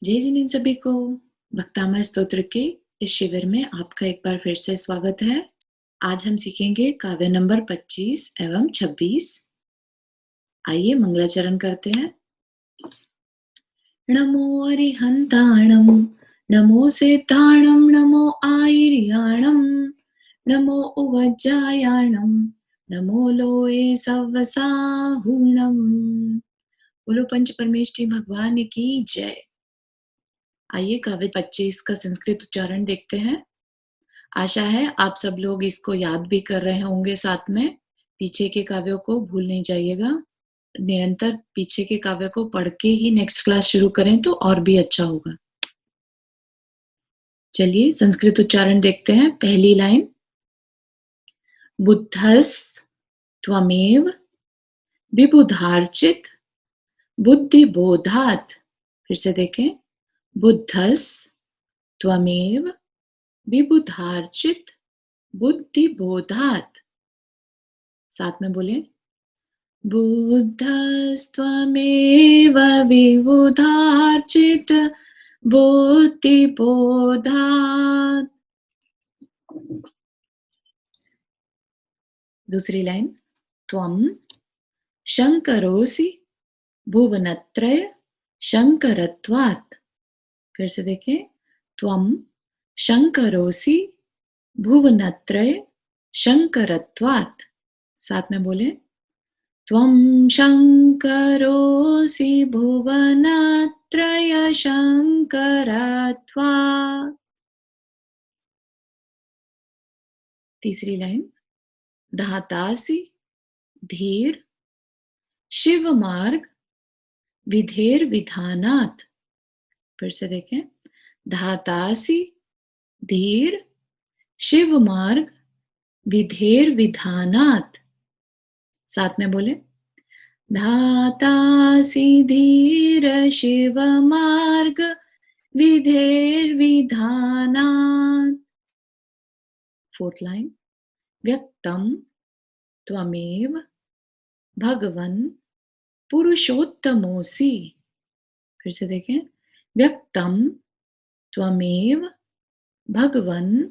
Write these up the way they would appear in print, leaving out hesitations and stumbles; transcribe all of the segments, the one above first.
जय जिनेन सभी को भक्तामय स्तोत्र के इस शिविर में आपका एक बार फिर से स्वागत है। आज हम सीखेंगे काव्य नंबर 25 एवं 26। आइए मंगलाचरण करते हैं। नमो अरिहंताणम, नमो सेताणम, नमो आयर्याणम, नमो उवज्जायाणम, नमो लोए सवसाहुणम। बोलो पंच परमेष्ठी भगवान की जय। आइए काव्य 25 का संस्कृत उच्चारण देखते हैं। आशा है आप सब लोग इसको याद भी कर रहे होंगे साथ में। पीछे के काव्यों को भूल नहीं जाइएगा। निरंतर पीछे के काव्य को पढ़ के ही नेक्स्ट क्लास शुरू करें तो और भी अच्छा होगा। चलिए संस्कृत उच्चारण देखते हैं। पहली लाइन, बुद्धस त्वमेव विबुधार्चित बुद्धि बोधात। फिर से देखें, बुद्धस त्वमेव विबुधार्चित बुद्धि बोधात। साथ में बोले, बुद्धस्त्वमेव विबुधार्चित बुद्धि बोधात। दूसरी लाइन, त्वं शंकरोसि भुवनत्रय शंकरत्वात्। फिर से देखें, त्वं शंकरोसि भुवनत्रय शंकरत्वात्। साथ में बोले, त्वं शंकरोसि भुवनत्रय शंकरत्वात्। तीसरी लाइन, धातासि धीर शिव मार्ग विधेर विधानात्। फिर से देखें, धातासि धीर शिव मार्ग विधेर विधानात्। साथ में बोले, धातासि धीर शिव मार्ग विधेर विधानात्। फोर्थ लाइन, व्यक्तम त्वमेव भगवन् पुरुषोत्तमोसि। फिर से देखें, व्यक्तम त्वमेव भगवन्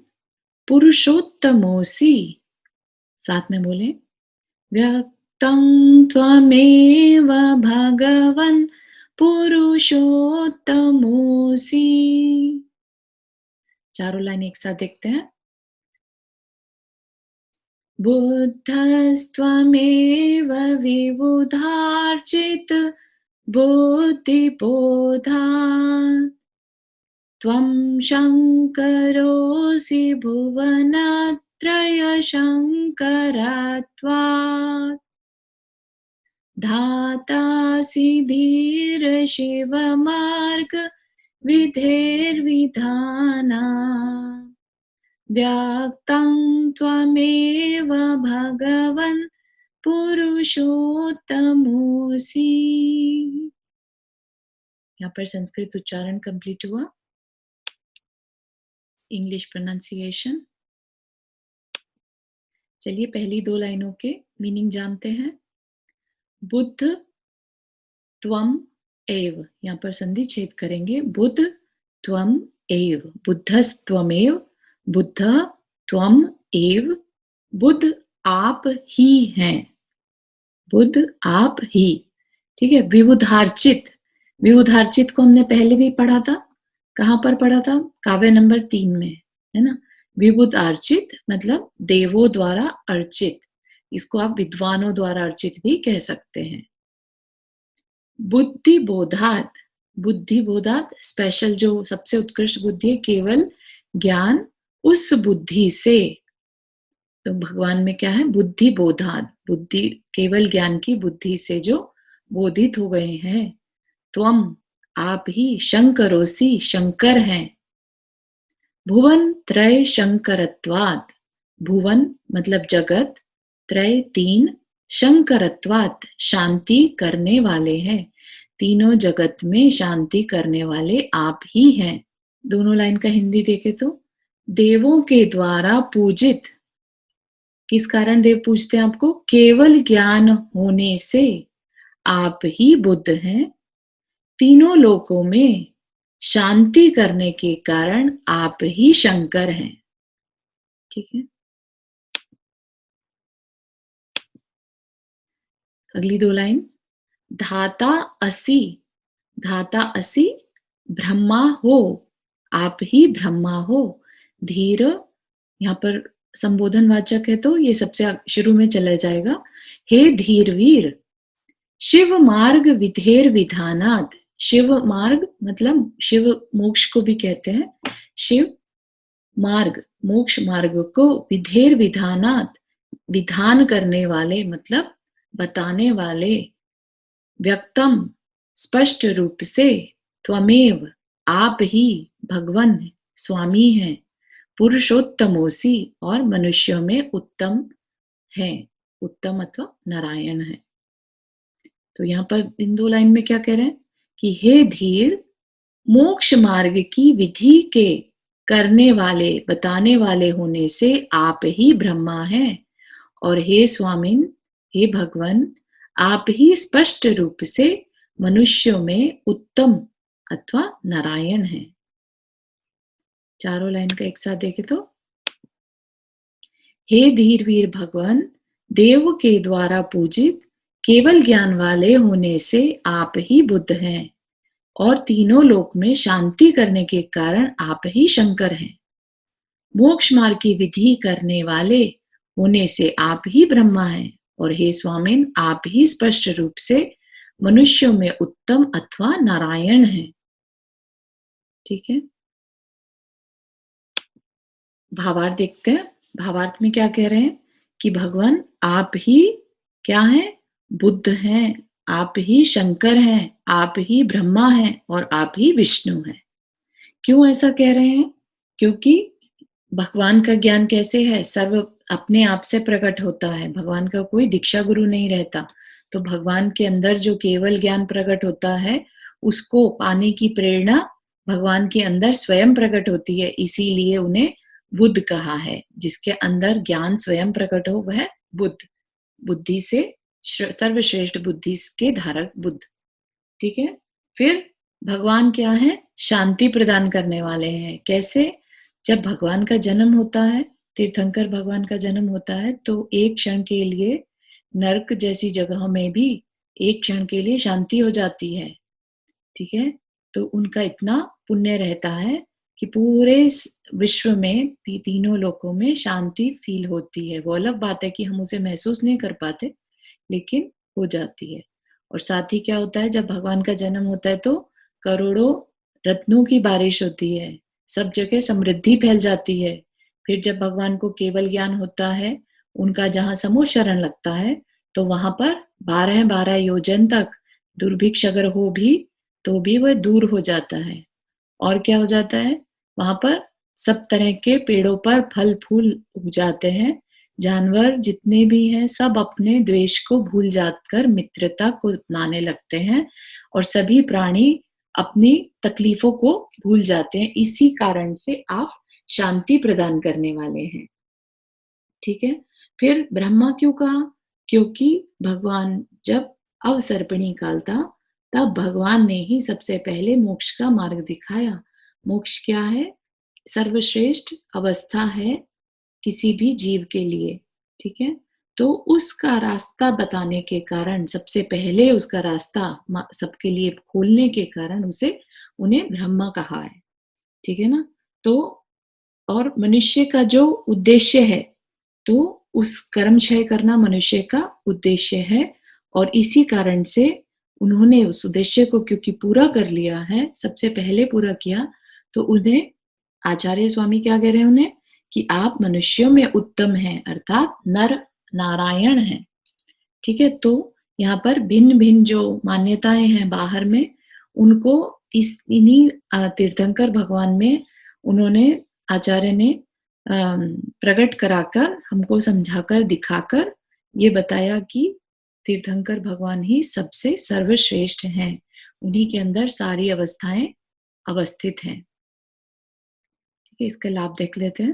पुरुषोत्तमोसि। साथ में बोले, व्यक्तं त्वमेव भगवन् पुरुषोत्तमोसि। चारों लाइन एक साथ देखते हैं। बुद्धस्त्वमेव विबुधार्चित बुद्धि बोधात्। त्वं शंकरोसि भुवनत्रय शंकरत्वात्। धातासि धीर शिव मार्ग विधेर विधानात्। व्यक्तं त्वमेव भगवन् पुरुषोत्तमोसि। यहाँ पर संस्कृत उच्चारण कंप्लीट हुआ। English pronunciation. चलिए पहली दो लाइनों के मीनिंग जानते हैं। बुद्ध त्वम एव, यहाँ पर संधि छेद करेंगे। बुद्ध त्वम एव, बुद्धस्त्वमेव, बुद्ध त्वम एव, बुद्ध आप ही हैं, बुद्ध आप ही। ठीक है। विबुधार्चित, विबुधार्चित को हमने पहले भी पढ़ा था। कहाँ पर पढ़ा था? काव्य नंबर 3 में, है ना। विबुध अर्चित मतलब देवों द्वारा अर्चित। इसको आप विद्वानों द्वारा अर्चित भी कह सकते हैं। बुद्धि बोधात, बुद्धि बोधात स्पेशल जो सबसे उत्कृष्ट बुद्धि है, केवल ज्ञान उस बुद्धि से। तो भगवान में क्या है? बुद्धि बोधात, बुद्धि केवल ज्ञान की बुद्धि से जो बोधित हो गए हैं। त्वम आप ही, शंकरोसि शंकर हैं। भुवन त्रय शंकरत्वात्, भुवन मतलब जगत, त्रय तीन, शंकरत्वात् शांति करने वाले हैं। तीनों जगत में शांति करने वाले आप ही हैं। दोनों लाइन का हिंदी देखे तो, देवों के द्वारा पूजित। किस कारण देव पूजते हैं आपको? केवल ज्ञान होने से। आप ही बुद्ध हैं। तीनों लोकों में शांति करने के कारण आप ही शंकर हैं। ठीक है, अगली 2 लाइन। धाता असि, धाता असि ब्रह्मा हो, आप ही ब्रह्मा हो। धीर, यहाँ पर संबोधन वाचक है तो ये सबसे शुरू में चला जाएगा। हे धीर वीर, शिव मार्ग विधेर विधानात्, शिव मार्ग मतलब शिव मोक्ष को भी कहते हैं। शिव मार्ग, मोक्ष मार्ग को विधेर विधानात्, विधान करने वाले मतलब बताने वाले, व्यक्तम स्पष्ट रूप से, त्वमेव आप ही भगवन स्वामी हैं, पुरुषोत्तमोसी और मनुष्यों में उत्तम है, उत्तम अथवा नारायण है। तो यहाँ पर इन 2 लाइन में क्या कह रहे हैं कि हे धीर, मोक्ष मार्ग की विधि के करने वाले बताने वाले होने से आप ही ब्रह्मा हैं, और हे स्वामिन, हे भगवान, आप ही स्पष्ट रूप से मनुष्यों में उत्तम अथवा नारायण है। चारों लाइन का एक साथ देखे तो, हे धीर वीर भगवान, देव के द्वारा पूजित केवल ज्ञान वाले होने से आप ही बुद्ध हैं, और तीनों लोक में शांति करने के कारण आप ही शंकर हैं। मोक्ष मार्ग की विधि करने वाले होने से आप ही ब्रह्मा हैं, और हे स्वामिन, आप ही स्पष्ट रूप से मनुष्यों में उत्तम अथवा नारायण हैं। ठीक है, भावार्थ देखते हैं। भावार्थ में क्या कह रहे हैं कि भगवान आप ही क्या हैं, बुद्ध हैं, आप ही शंकर हैं, आप ही ब्रह्मा हैं, और आप ही विष्णु हैं। क्यों ऐसा कह रहे हैं? क्योंकि भगवान का ज्ञान कैसे है, सर्व अपने आप से प्रकट होता है, भगवान का कोई दीक्षा गुरु नहीं रहता। तो भगवान के अंदर जो केवल ज्ञान प्रकट होता है, उसको पाने की प्रेरणा भगवान के अंदर स्वयं प्रकट होती है, इसीलिए उन्हें बुद्ध कहा है। जिसके अंदर ज्ञान स्वयं प्रकट हो वह बुद्ध, बुद्धि से सर्वश्रेष्ठ बुद्धि के धारक बुद्ध। ठीक है, फिर भगवान क्या है, शांति प्रदान करने वाले हैं। कैसे? जब भगवान का जन्म होता है, तीर्थंकर भगवान का जन्म होता है, तो एक क्षण के लिए नरक जैसी जगहों में भी एक क्षण के लिए शांति हो जाती है। ठीक है, तो उनका इतना पुण्य रहता है कि पूरे विश्व में तीनों लोकों में शांति फील होती है। वो अलग बात है कि हम उसे महसूस नहीं कर पाते, लेकिन हो जाती है। और साथ ही क्या होता है, जब भगवान का जन्म होता है तो करोड़ों रत्नों की बारिश होती है, सब जगह समृद्धि फैल जाती है। फिर जब भगवान को केवल ज्ञान होता है, उनका जहाँ समूह शरण लगता है, तो वहां पर 12-12 योजन तक दुर्भिक्ष अगर हो भी तो भी वह दूर हो जाता है। और क्या हो जाता है, वहां पर सब तरह के पेड़ों पर फल फूल उग जाते हैं। जानवर जितने भी हैं सब अपने द्वेष को भूल जाकर मित्रता को अपनाने लगते हैं, और सभी प्राणी अपनी तकलीफों को भूल जाते हैं। इसी कारण से आप शांति प्रदान करने वाले हैं। ठीक है, फिर ब्रह्मा क्यों कहा? क्योंकि भगवान जब अवसर्पिणी काल था, तब भगवान ने ही सबसे पहले मोक्ष का मार्ग दिखाया। मोक्ष क्या है? सर्वश्रेष्ठ अवस्था है किसी भी जीव के लिए। ठीक है, तो उसका रास्ता बताने के कारण, सबसे पहले उसका रास्ता सबके लिए खोलने के कारण उसे उन्हें ब्रह्मा कहा है। ठीक है ना, तो और मनुष्य का जो उद्देश्य है, तो उस कर्म क्षय करना मनुष्य का उद्देश्य है, और इसी कारण से उन्होंने उस उद्देश्य को क्योंकि पूरा कर लिया है, सबसे पहले पूरा किया, तो उन्हें आचार्य स्वामी क्या कह रहे हैं उन्हें कि आप मनुष्यों में उत्तम हैं, अर्थात नर नारायण हैं। ठीक है, तो यहाँ पर भिन्न भिन्न जो मान्यताएं हैं बाहर में, उनको इन्हीं तीर्थंकर भगवान में उन्होंने, आचार्य ने प्रकट कराकर, हमको समझाकर दिखाकर ये बताया कि तीर्थंकर भगवान ही सबसे सर्वश्रेष्ठ हैं, उन्हीं के अंदर सारी अवस्थाएं अवस्थित हैं। ठीक है, इसका लाभ देख लेते हैं।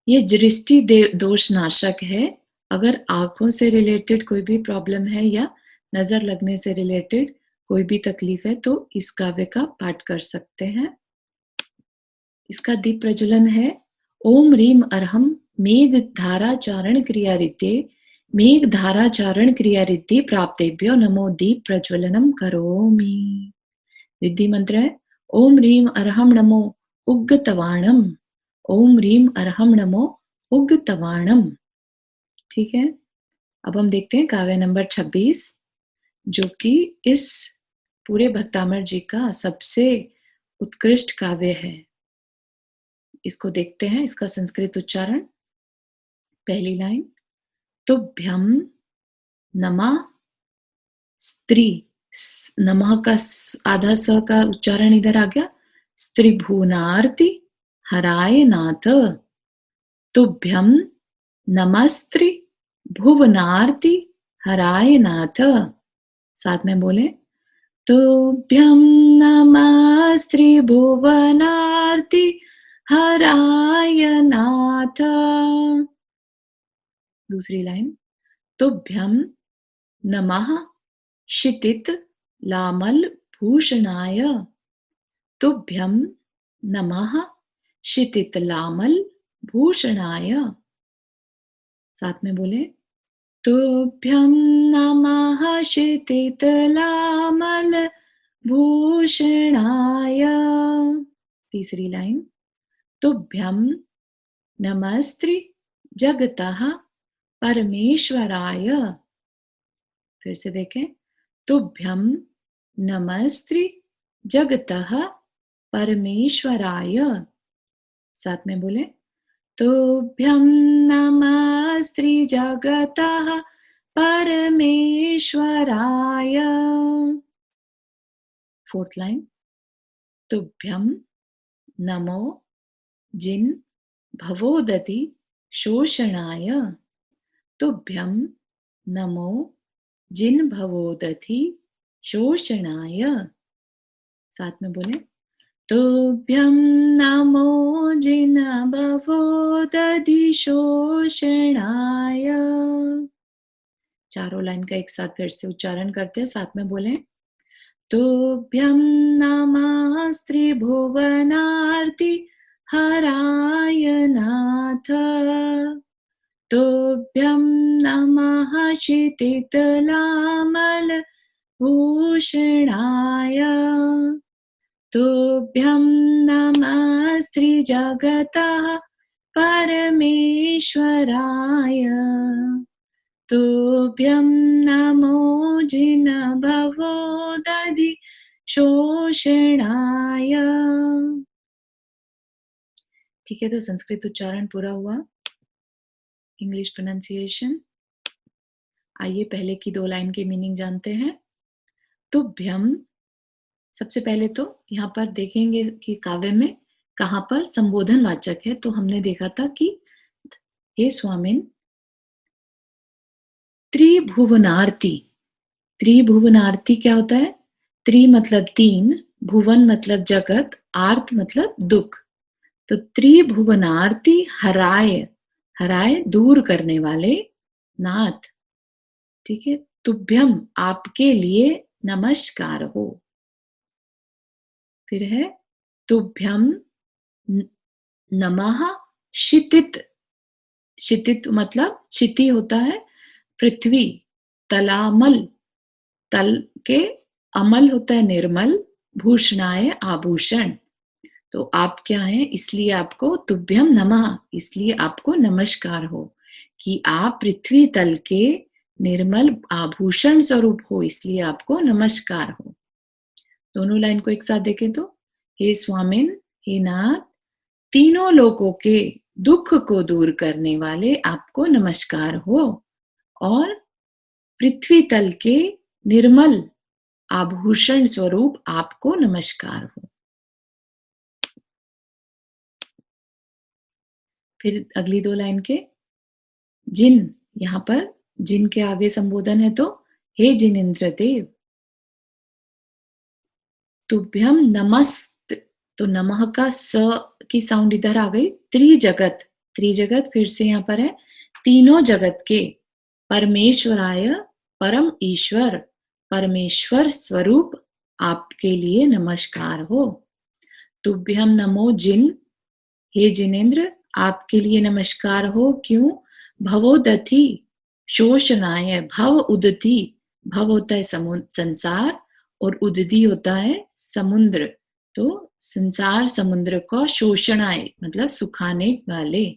ये दृष्टि दोष नाशक है। अगर आंखों से रिलेटेड कोई भी प्रॉब्लम है या नजर लगने से रिलेटेड कोई भी तकलीफ है तो इस काव्य का पाठ कर सकते हैं। इसका दीप प्रज्वलन है ओम ह्रीम अर्हम मेघ धाराचारण क्रिया रिद्धे मेघ धाराचारण क्रिया रिद्धि प्राप्तेभ्यो नमो दीप प्रज्वलनम करोमि। रिद्धि मंत्र है ओम ह्रीम अर्हम नमो उग्गतवाणम, ओम ह्रीम अर्हम नमो उग्गतवाणम। ठीक है, अब हम देखते हैं काव्य नंबर 26, जो कि इस पूरे भक्तामर जी का सबसे उत्कृष्ट काव्य है। इसको देखते हैं, इसका संस्कृत उच्चारण। पहली लाइन, तुभ्यम नमः स्त्री, नमः का आधा स का उच्चारण इधर आ गया, स्त्रिभुवनार्ति हराय नाथ, तुभ्यम नमस्त्रि भुवनार्ति हराय नाथ। साथ में बोले, तुभ्यम नमस्त्रि भुवनार्ति हराय नाथ। दूसरी लाइन, तुभ्यम नमः क्षितित लामल भूषणाय, तुभ्यम नमः क्षितित लामल भूषणाय। साथ में बोले, तुभ्यम नमः क्षितित लामल भूषणाय। तीसरी लाइन, तुभ्यम नमस्त्रि जगतः परमेश्वराय। फिर से देखें, तुभ्यम नमस्त्रि जगतः परमेश्वराय। साथ में बोले, तुभ्यम नमस्त्रि जगतः परमेश्वराय। फोर्थ लाइन, तुभ्यम नमो जिन भवोदधि शोषणाय, तुभ्यम नमो जिन भवोदधि शोषणाय। साथ में बोले, तुभ्यम नमो जिन भवोदधि शोषणाय। चारों लाइन का एक साथ फिर से उच्चारण करते हैं, साथ में बोले, तुभ्यम नमः स्त्रिभुवनार्ति हराय नाथ, तुभ्यम नमः क्षितित लामल भूषणाय, तुभ्यम नमः स्त्रिजगतः परमेश्वराय, तुभ्यम नमो जिन भवोदधि शोषणाय। ठीक है, तो संस्कृत उच्चारण पूरा हुआ। English pronunciation. आइए पहले की 2 लाइन के मीनिंग जानते हैं। तुभ्यम, सबसे पहले तो यहाँ पर देखेंगे कि काव्य में कहाँ पर संबोधन वाचक है। तो हमने देखा था कि हे स्वामिन त्रिभुवनार्ति, त्रिभुवनार्ति क्या होता है? त्रि मतलब 3, भुवन मतलब जगत, आर्त मतलब दुख। तो त्रिभुवनार्ति हराय, हराय दूर करने वाले नाथ। ठीक है, तुभ्यम आपके लिए नमस्कार हो। फिर है तुभ्यम नमः क्षितित, क्षितित मतलब क्षिति होता है पृथ्वी, तलामल तल के, अमल होता है निर्मल, भूषणाय आभूषण। तो आप क्या हैं, इसलिए आपको तुभ्यम नमः, इसलिए आपको नमस्कार हो कि आप पृथ्वी तल के निर्मल आभूषण स्वरूप हो, इसलिए आपको नमस्कार हो। दोनों लाइन को एक साथ देखें तो, हे स्वामिन, हे नाथ, तीनों लोगों के दुख को दूर करने वाले आपको नमस्कार हो, और पृथ्वी तल के निर्मल आभूषण स्वरूप आपको नमस्कार हो। फिर अगली 2 लाइन के जिन, यहां पर जिन के आगे संबोधन है तो हे जिनेन्द्र देव, तुभ्यम नमस्त, तो नमः का स की साउंड इधर आ गई। त्रिजगत, त्रिजगत फिर से यहां पर है तीनों जगत के, परमेश्वराय परम ईश्वर, परमेश्वर स्वरूप आपके लिए नमस्कार हो। तुभ्यम नमो जिन, हे जिनेन्द्र आपके लिए नमस्कार हो। क्यों? भवोदधि शोषणाय, भव उदधि, भव होता है संसार और उदधि होता है समुद्र। तो संसार समुद्र को शोषणाय मतलब सुखाने वाले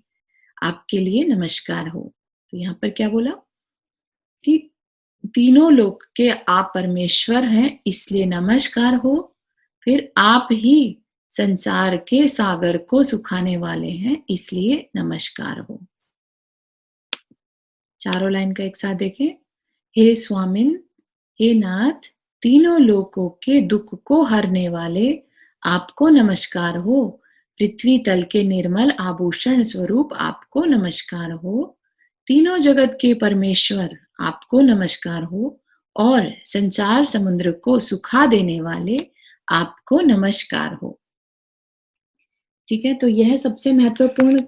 आपके लिए नमस्कार हो। तो यहाँ पर क्या बोला कि तीनों लोक के आप परमेश्वर हैं इसलिए नमस्कार हो। फिर आप ही संसार के सागर को सुखाने वाले हैं इसलिए नमस्कार हो। चारों लाइन का एक साथ देखें। हे स्वामिन, हे नाथ, तीनों लोकों के दुख को हरने वाले आपको नमस्कार हो। पृथ्वी तल के निर्मल आभूषण स्वरूप आपको नमस्कार हो। तीनों जगत के परमेश्वर आपको नमस्कार हो और संसार समुद्र को सुखा देने वाले आपको नमस्कार हो। ठीक है, तो यह सबसे महत्वपूर्ण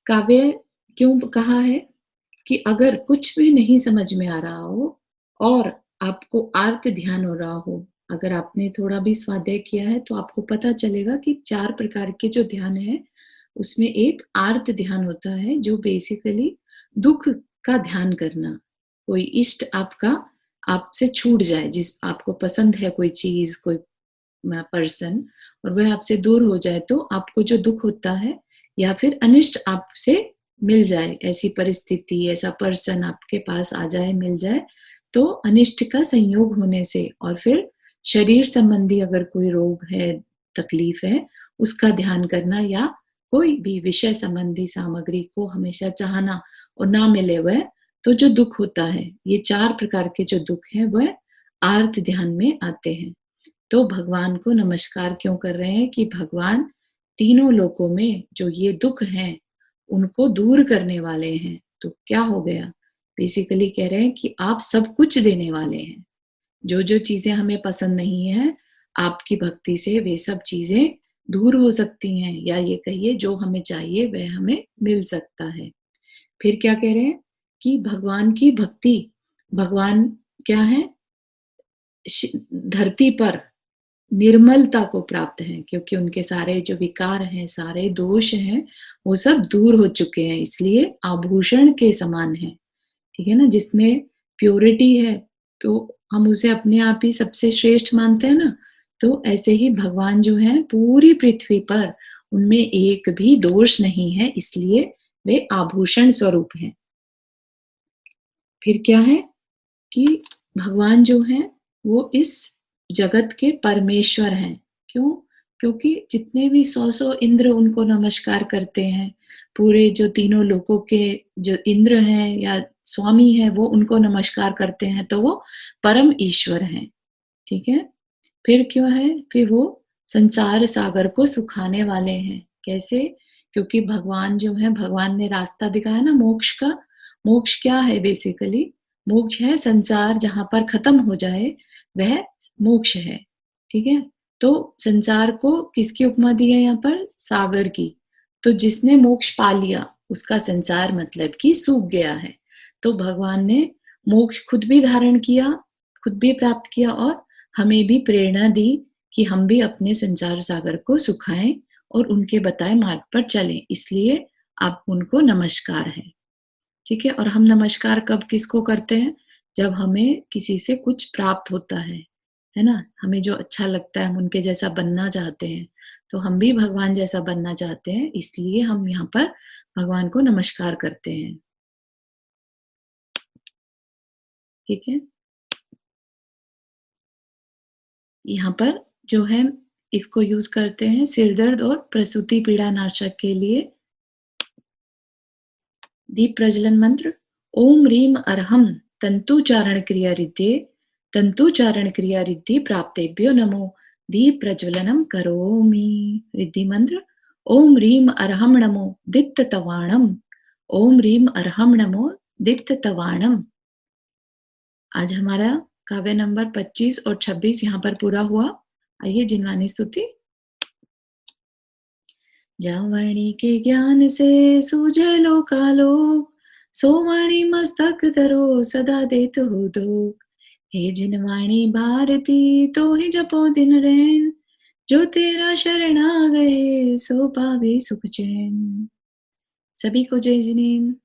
काव्य क्यों कहा है कि अगर कुछ भी नहीं समझ में आ रहा हो और आपको आर्त ध्यान हो रहा हो, अगर आपने थोड़ा भी स्वाध्याय किया है तो आपको पता चलेगा कि 4 प्रकार के जो ध्यान है उसमें एक आर्त ध्यान होता है जो बेसिकली दुख का ध्यान करना। कोई इष्ट आपका आपसे छूट जाए, जिस आपको पसंद है कोई चीज, कोई पर्सन, और वह आपसे दूर हो जाए तो आपको जो दुख होता है, या फिर अनिष्ट आपसे मिल जाए, ऐसी परिस्थिति, ऐसा पर्सन आपके पास आ जाए, मिल जाए, तो अनिष्ट का संयोग होने से, और फिर शरीर संबंधी अगर कोई रोग है, तकलीफ है, उसका ध्यान करना, या कोई भी विषय संबंधी सामग्री को हमेशा चाहना और ना मिले वह, तो जो दुख होता है, ये 4 प्रकार के जो दुख हैं वह आर्त ध्यान में आते हैं। तो भगवान को नमस्कार क्यों कर रहे हैं कि भगवान तीनों लोकों में जो ये दुख हैं उनको दूर करने वाले हैं। तो क्या हो गया, बेसिकली कह रहे हैं कि आप सब कुछ देने वाले हैं। जो जो चीजें हमें पसंद नहीं है, आपकी भक्ति से वे सब चीजें दूर हो सकती हैं, या ये कहिए जो हमें चाहिए वह हमें मिल सकता है। फिर क्या कह रहे हैं कि भगवान की भक्ति, भगवान क्या है, धरती पर निर्मलता को प्राप्त हैं, क्योंकि उनके सारे जो विकार हैं, सारे दोष हैं, वो सब दूर हो चुके हैं, इसलिए आभूषण के समान है। ठीक है ना, जिसमें प्योरिटी है तो हम उसे अपने आप ही सबसे श्रेष्ठ मानते हैं ना। तो ऐसे ही भगवान जो है पूरी पृथ्वी पर उनमें एक भी दोष नहीं है, इसलिए वे आभूषण स्वरूप हैं। फिर क्या है कि भगवान जो है वो इस जगत के परमेश्वर हैं। क्यों? क्योंकि जितने भी 100 इंद्र उनको नमस्कार करते हैं, पूरे जो तीनों लोकों के जो इंद्र हैं या स्वामी हैं वो उनको नमस्कार करते हैं, तो वो परम ईश्वर हैं। ठीक है, फिर क्यों है, फिर वो संसार सागर को सुखाने वाले हैं। कैसे? क्योंकि भगवान जो है, भगवान ने रास्ता दिखाया ना मोक्ष का। मोक्ष क्या है? बेसिकली मोक्ष है संसार जहां पर खत्म हो जाए, वह मोक्ष है। ठीक है, तो संसार को किसकी उपमा दी है यहाँ पर? सागर की। तो जिसने मोक्ष पा लिया उसका संसार मतलब कि सूख गया है। तो भगवान ने मोक्ष खुद भी धारण किया, खुद भी प्राप्त किया, और हमें भी प्रेरणा दी कि हम भी अपने संसार सागर को सुखाएं और उनके बताए मार्ग पर चलें। इसलिए आप उनको नमस्कार है। ठीक है, और हम नमस्कार कब किसको करते हैं? जब हमें किसी से कुछ प्राप्त होता है ना, हमें जो अच्छा लगता है, हम उनके जैसा बनना चाहते हैं, तो हम भी भगवान जैसा बनना चाहते हैं, इसलिए हम यहाँ पर भगवान को नमस्कार करते हैं। ठीक है, यहाँ पर जो है इसको यूज करते हैं सिर दर्द और प्रसूति पीड़ा नाशक के लिए। दीप प्रज्वलन मंत्र। ओम रीम अर्हम तंतुचारण क्रिया रिद्धे, तंतुचारण क्रिया रिद्धि प्राप्तेभ्यो नमो, दीप प्रज्वलनम करोमि। रिद्धि मंत्र। ओम रीम अर्हम नमो दीप्त तवाणम, ओम रीम अर्हम नमो दीप्त तवाणम। आज हमारा काव्य नंबर 25 और 26 यहाँ पर पूरा हुआ। आइए जिनवानी स्तुति। जावाणी के ज्ञान से सूझे लोकालोक, सोवाणी मस्तक धरो सदा देत हो दो, हे जिनवाणी भारती तो ही जपो दिन रैन, जो तेरा शरण आ गए सो पावे सुख चैन। सभी को जय जिनेंद्र।